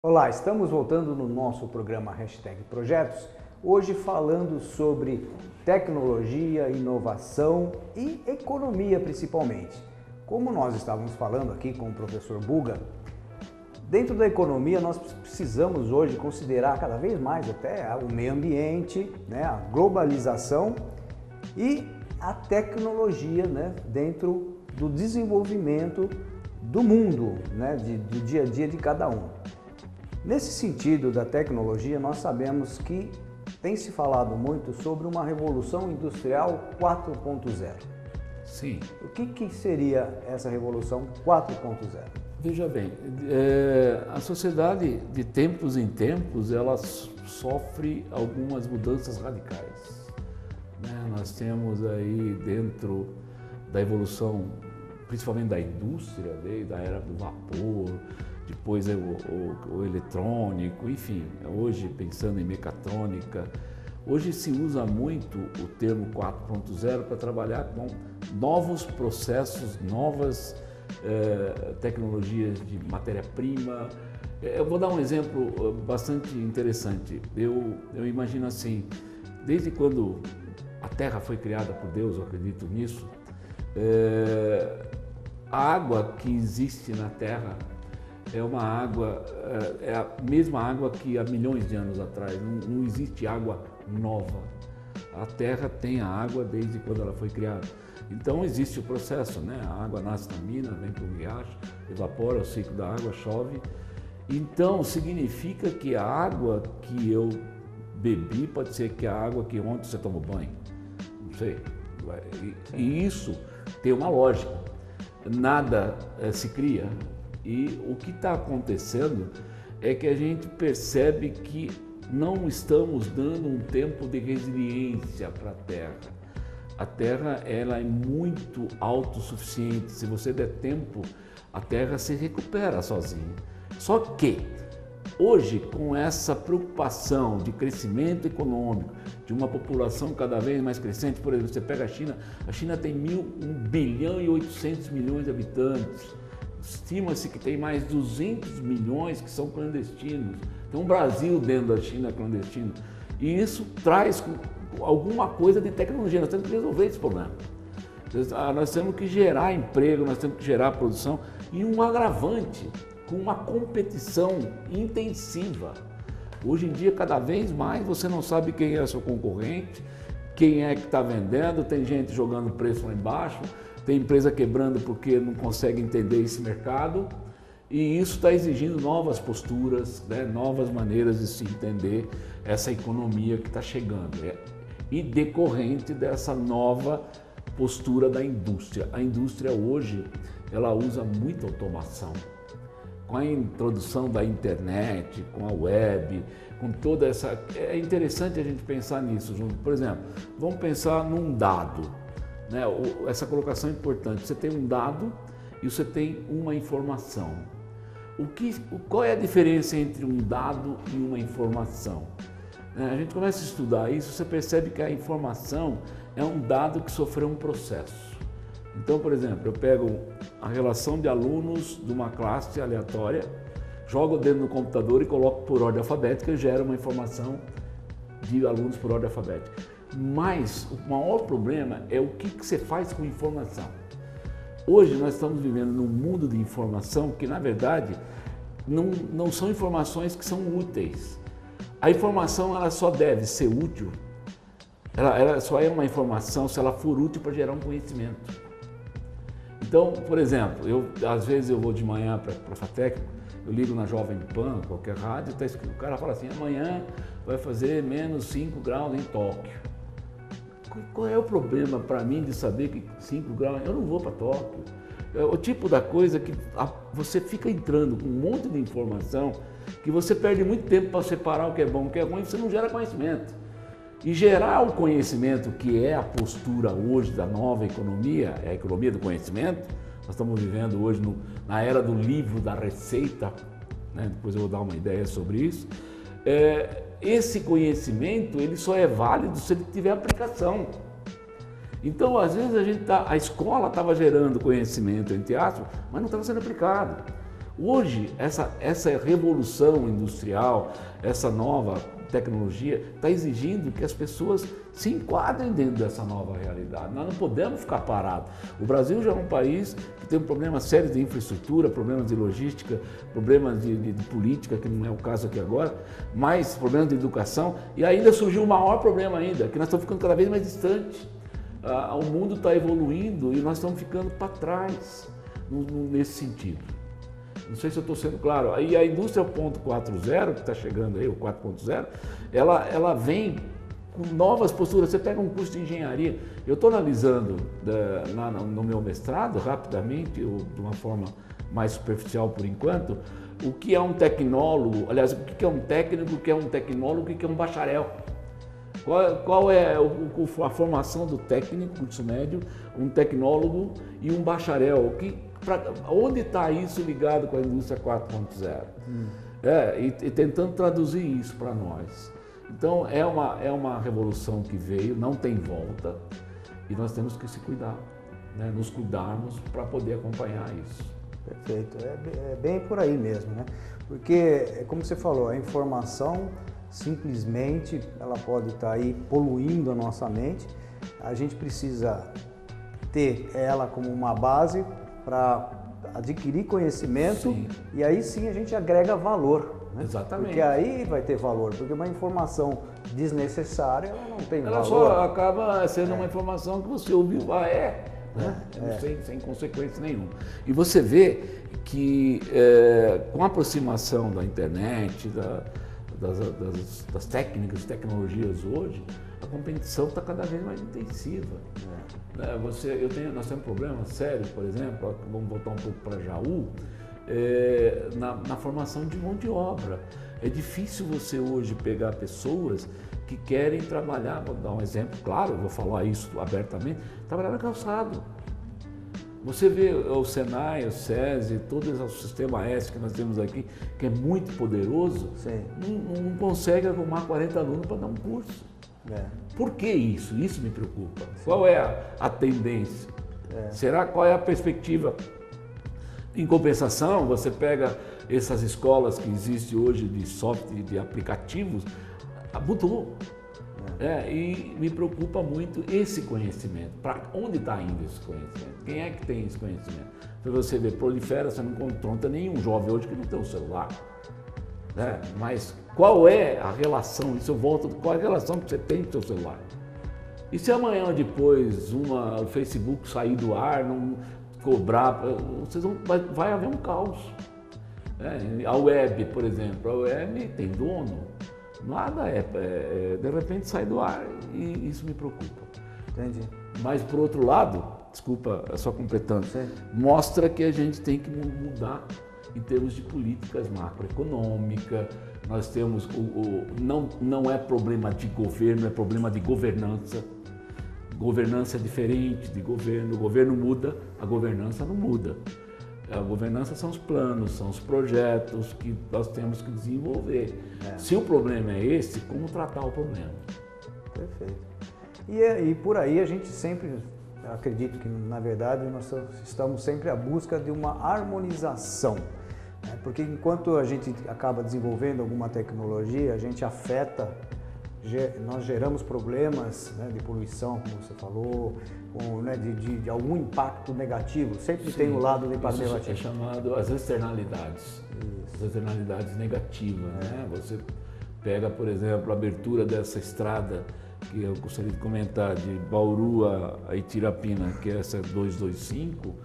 Olá, estamos voltando no nosso programa Projetos, hoje falando sobre tecnologia, inovação e economia principalmente. Como nós estávamos falando aqui com o professor Buga, dentro da economia nós precisamos hoje considerar cada vez mais até o meio ambiente, a globalização e a tecnologia dentro do desenvolvimento do mundo, do dia a dia de cada um. Nesse sentido da tecnologia, nós sabemos que tem se falado muito sobre uma revolução industrial 4.0. Sim. O que seria essa revolução 4.0? Veja bem, a sociedade de tempos em tempos ela sofre algumas mudanças radicais. Nós temos aí dentro da evolução, principalmente da indústria, desde a era do vapor, depois o eletrônico, enfim, hoje pensando em mecatrônica, hoje se usa muito o termo 4.0 para trabalhar com novos processos, novas tecnologias de matéria-prima. Eu vou dar um exemplo bastante interessante. Eu imagino assim, desde quando a Terra foi criada por Deus, eu acredito nisso, a água que existe na Terra é uma água, é a mesma água que há milhões de anos atrás, não existe água nova. A Terra tem a água desde quando ela foi criada. Então existe o processo, a água nasce na mina, vem para o riacho, evapora, o ciclo da água, chove. Então significa que a água que eu bebi pode ser que a água que ontem você tomou banho, não sei. E isso tem uma lógica, nada se cria. E o que está acontecendo é que a gente percebe que não estamos dando um tempo de resiliência para a Terra. A Terra ela é muito autossuficiente. Se você der tempo, a Terra se recupera sozinha. Só que hoje, com essa preocupação de crescimento econômico, de uma população cada vez mais crescente, por exemplo, você pega a China tem 1 bilhão e 800 milhões de habitantes. Estima-se que tem mais 200 milhões que são clandestinos. Tem um Brasil dentro da China clandestino. E isso traz alguma coisa de tecnologia. Nós temos que resolver esse problema. Nós temos que gerar emprego, nós temos que gerar produção e um agravante com uma competição intensiva. Hoje em dia, cada vez mais, você não sabe quem é o seu concorrente, quem é que está vendendo, tem gente jogando preço lá embaixo, tem empresa quebrando porque não consegue entender esse mercado e isso está exigindo novas posturas, novas maneiras de se entender essa economia que está chegando e decorrente dessa nova postura da indústria. A indústria hoje ela usa muita automação. Com a introdução da internet, com a web, com toda essa... É interessante a gente pensar nisso junto. Por exemplo, vamos pensar num dado. Essa colocação é importante. Você tem um dado e você tem uma informação. Qual é a diferença entre um dado e uma informação? A gente começa a estudar isso, você percebe que a informação é um dado que sofreu um processo. Então, por exemplo, eu pego a relação de alunos de uma classe aleatória, jogo dentro do computador e coloco por ordem alfabética e gero uma informação de alunos por ordem alfabética. Mas o maior problema é o que você faz com informação. Hoje nós estamos vivendo num mundo de informação que, na verdade, não são informações que são úteis. A informação ela só deve ser útil, ela só é uma informação se ela for útil para gerar um conhecimento. Então, por exemplo, às vezes eu vou de manhã para a FATEC, eu ligo na Jovem Pan, qualquer rádio, o cara fala assim, amanhã vai fazer menos 5 graus em Tóquio. Qual é o problema para mim de saber que 5 graus, eu não vou para Tóquio. É o tipo da coisa que você fica entrando com um monte de informação que você perde muito tempo para separar o que é bom e o que é ruim, você não gera conhecimento. E gerar o conhecimento, que é a postura hoje da nova economia, é a economia do conhecimento. Nós estamos vivendo hoje na era do livro da receita, depois eu vou dar uma ideia sobre isso. Esse conhecimento ele só é válido se ele tiver aplicação. Então, às vezes a escola estava gerando conhecimento, entre aspas, mas não estava sendo aplicado. Hoje, essa revolução industrial, essa nova tecnologia está exigindo que as pessoas se enquadrem dentro dessa nova realidade. Nós não podemos ficar parados. O Brasil já é um país que tem um problema sério de infraestrutura, problemas de logística, problemas de política, que não é o caso aqui agora, mas problemas de educação, e ainda surgiu um maior problema ainda, que nós estamos ficando cada vez mais distantes. O mundo está evoluindo e nós estamos ficando para trás nesse sentido. Não sei se eu estou sendo claro. Aí a indústria 4.0, que está chegando aí, o 4.0, ela vem com novas posturas. Você pega um curso de engenharia, eu estou analisando no meu mestrado, rapidamente, de uma forma mais superficial por enquanto, o que é um tecnólogo, aliás, o que é um técnico, o que é um tecnólogo e o que é um bacharel. Qual é a formação do técnico, curso médio, um tecnólogo e um bacharel? Onde está isso ligado com a indústria 4.0? E tentando traduzir isso para nós. Então, é uma revolução que veio, não tem volta, e nós temos que se cuidar, né? Nos cuidarmos para poder acompanhar isso. Perfeito, é bem por aí mesmo, né? Porque, como você falou, a informação simplesmente ela pode estar aí poluindo a nossa mente. A gente precisa ter ela como uma base para adquirir conhecimento. Sim. E aí sim a gente agrega valor. Né? Exatamente. Porque aí vai ter valor, porque uma informação desnecessária ela não tem valor. Ela só acaba sendo uma informação que você ouviu, sem consequência nenhuma. E você vê que com a aproximação da internet, das técnicas, tecnologias hoje, a competição está cada vez mais intensiva. Nós temos um problema sério, por exemplo, vamos voltar um pouco para Jaú, na formação de mão de obra. É difícil você hoje pegar pessoas que querem trabalhar, vou dar um exemplo, claro, eu vou falar isso abertamente, trabalhar no calçado. Você vê o Senai, o SESI, todo o sistema S que nós temos aqui, que é muito poderoso, não consegue arrumar 40 alunos para dar um curso. Por que isso? Isso me preocupa. Sim. Qual é a tendência? Qual é a perspectiva? Em compensação, você pega essas escolas que existem hoje de software, de aplicativos, mudou. E me preocupa muito esse conhecimento. Para onde está indo esse conhecimento? Quem é que tem esse conhecimento? Para você ver, prolifera, você não encontra nenhum jovem hoje que não tem um celular. Mas qual é a relação? Isso eu volto, qual é a relação que você tem com o seu celular? E se amanhã ou depois o Facebook sair do ar, não cobrar, vai haver um caos. A web, por exemplo, a web tem dono. Nada de repente sai do ar e isso me preocupa. Entendi. Mas por outro lado, desculpa, só completando, mostra que a gente tem que mudar em termos de políticas macroeconômicas. Nós temos não é problema de governo, é problema de governança. Governança é diferente de governo. O governo muda, a governança não muda. A governança são os planos, são os projetos que nós temos que desenvolver. Se o problema é esse, como tratar o problema? Perfeito. E por aí a gente sempre, acredito que na verdade nós estamos sempre à busca de uma harmonização. Porque enquanto a gente acaba desenvolvendo alguma tecnologia, a gente afeta, nós geramos problemas, né, de poluição, como você falou, de algum impacto negativo. Sempre tem um lado do impacto negativo. É chamado as externalidades. Isso. As externalidades negativas. Né? Você pega, por exemplo, a abertura dessa estrada que eu gostaria de comentar, de Bauru a Itirapina, que é essa 225.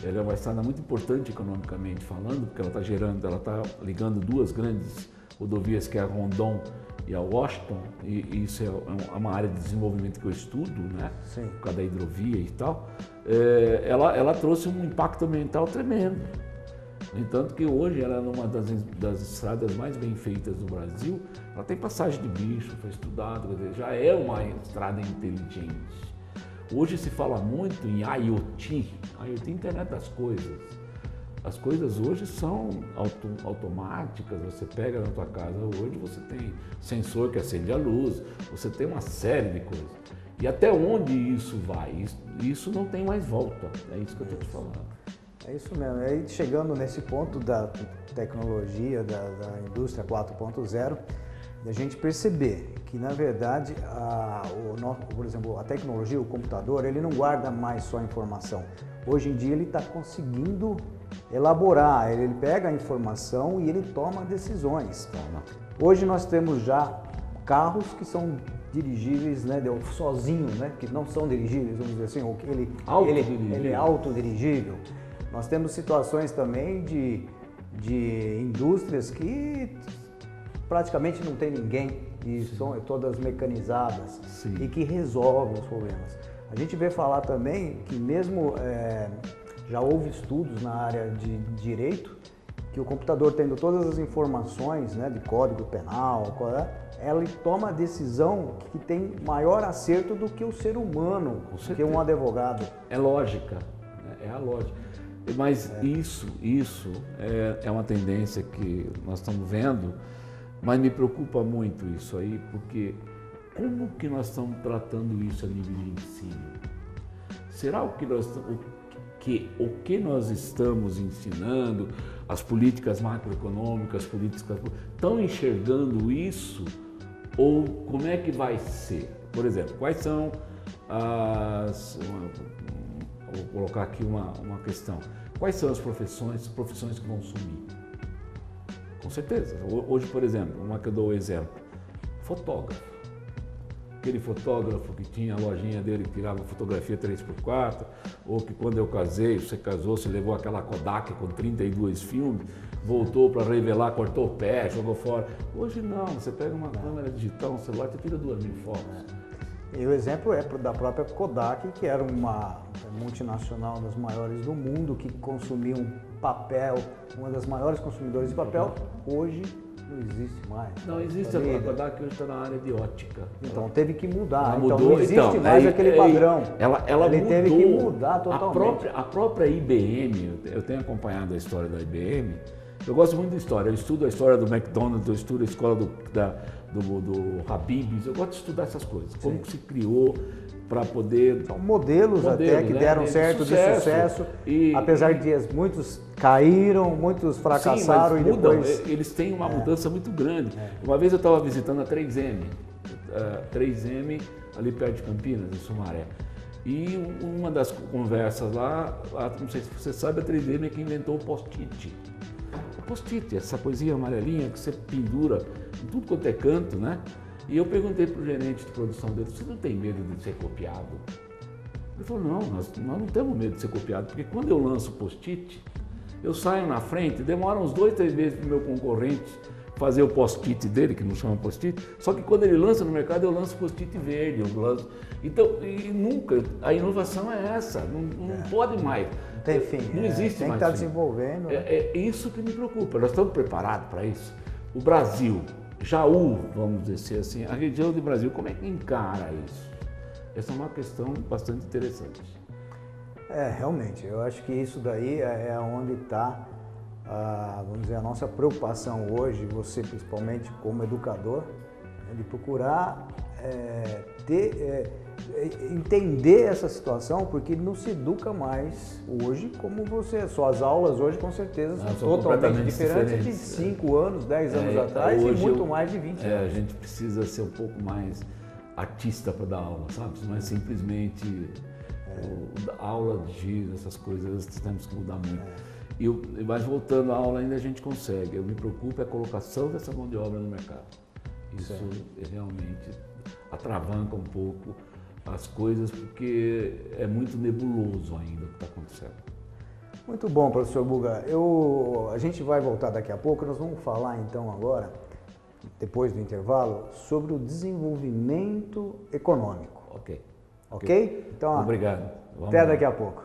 Ela é uma estrada muito importante economicamente falando, porque ela está ligando duas grandes rodovias, que é a Rondon e a Washington, e isso é uma área de desenvolvimento que eu estudo, né? Sim. Por causa da hidrovia e tal. Ela trouxe um impacto ambiental tremendo. No entanto que hoje ela é uma das estradas mais bem feitas do Brasil. Ela tem passagem de bicho, foi estudado, quer dizer, já é uma estrada inteligente. Hoje se fala muito em IoT, Internet das Coisas. As coisas hoje são automáticas, você pega na tua casa hoje, você tem sensor que acende a luz, você tem uma série de coisas. E até onde isso vai? Isso não tem mais volta, é isso que eu estou te falando. É isso mesmo. E aí, chegando nesse ponto da tecnologia, da indústria 4.0, a gente perceber que, na verdade, por exemplo, a tecnologia, o computador, ele não guarda mais só informação. Hoje em dia ele está conseguindo elaborar, ele pega a informação e ele toma decisões. Hoje nós temos já carros que são dirigíveis, né, sozinhos, né, que não são dirigíveis, vamos dizer assim, ou que ele é autodirigível. Nós temos situações também de indústrias que praticamente não tem ninguém e são todas mecanizadas. Sim. E que resolvem os problemas. A gente vê falar também que mesmo já houve estudos na área de direito que o computador tendo todas as informações, né, de código penal, ele toma a decisão que tem maior acerto do que o ser humano, do que um advogado. É lógica, é a lógica. Mas isso é uma tendência que nós estamos vendo, mas me preocupa muito isso aí, porque como que nós estamos tratando isso a nível de ensino? Será o que nós estamos ensinando, as políticas macroeconômicas, estão enxergando isso? Ou como é que vai ser? Por exemplo, quais são vou colocar aqui uma questão. Quais são as profissões que vão sumir? Com certeza. Hoje, por exemplo, uma que eu dou o exemplo, fotógrafo. Aquele fotógrafo que tinha a lojinha dele que tirava fotografia 3x4, ou que quando eu casei, você casou, você levou aquela Kodak com 32 filmes, voltou para revelar, cortou o pé, jogou fora. Hoje não, você pega uma câmera digital, um celular, você tira 2.000 fotos. E o exemplo é da própria Kodak, que era uma multinacional das maiores do mundo, que consumia um papel, uma das maiores consumidoras de papel, hoje não existe mais. Não existe, a Kodak hoje está na área de ótica. Então teve que mudar, mudou, então não existe mais aquele padrão. Ele mudou, teve que mudar totalmente. A própria IBM, eu tenho acompanhado a história da IBM, eu gosto muito de história, eu estudo a história do McDonald's, eu estudo a escola do Habib's, eu gosto de estudar essas coisas, como que se criou para poder... São modelos até que deram certo de sucesso, apesar de muitos caíram, muitos fracassaram. Sim, mas depois... Eles têm uma mudança muito grande. Uma vez eu estava visitando a 3M, ali perto de Campinas, em Sumaré, e uma das conversas lá, não sei se você sabe, a 3M é que inventou o post-it. O post-it, essa coisinha amarelinha que você pendura em tudo quanto é canto, né? E eu perguntei para o gerente de produção dele, você não tem medo de ser copiado? Ele falou, não, nós não temos medo de ser copiado, porque quando eu lanço o post-it, eu saio na frente, demora uns 2, 3 meses para o meu concorrente fazer o post-it dele, que não chama post-it, só que quando ele lança no mercado, eu lanço post-it verde, então, e nunca, a inovação é essa, não pode mais. Não tem fim. Não existe tem mais. Tem que estar desenvolvendo. É isso que me preocupa, nós estamos preparados para isso. O Brasil, Jaú, vamos dizer assim, a região do Brasil, como é que encara isso? Essa é uma questão bastante interessante. Realmente, eu acho que isso daí é onde está, vamos dizer, a nossa preocupação hoje, você principalmente como educador, de procurar entender essa situação, porque não se educa mais hoje como você. Suas aulas hoje com certeza são totalmente diferentes de 5 anos, 10 anos atrás e muito mais de 20 anos. A gente precisa ser um pouco mais artista para dar aula, sabe? Não é simplesmente aula de giz, essas coisas, temos que mudar muito. Mas voltando à aula ainda a gente consegue. Eu me preocupo a colocação dessa mão de obra no mercado. Isso realmente atravanca um pouco as coisas, porque é muito nebuloso ainda o que está acontecendo. Muito bom, professor Buga. A gente vai voltar daqui a pouco, nós vamos falar então agora, depois do intervalo, sobre o desenvolvimento econômico. Ok? Ok? Então, obrigado. Até daqui a pouco.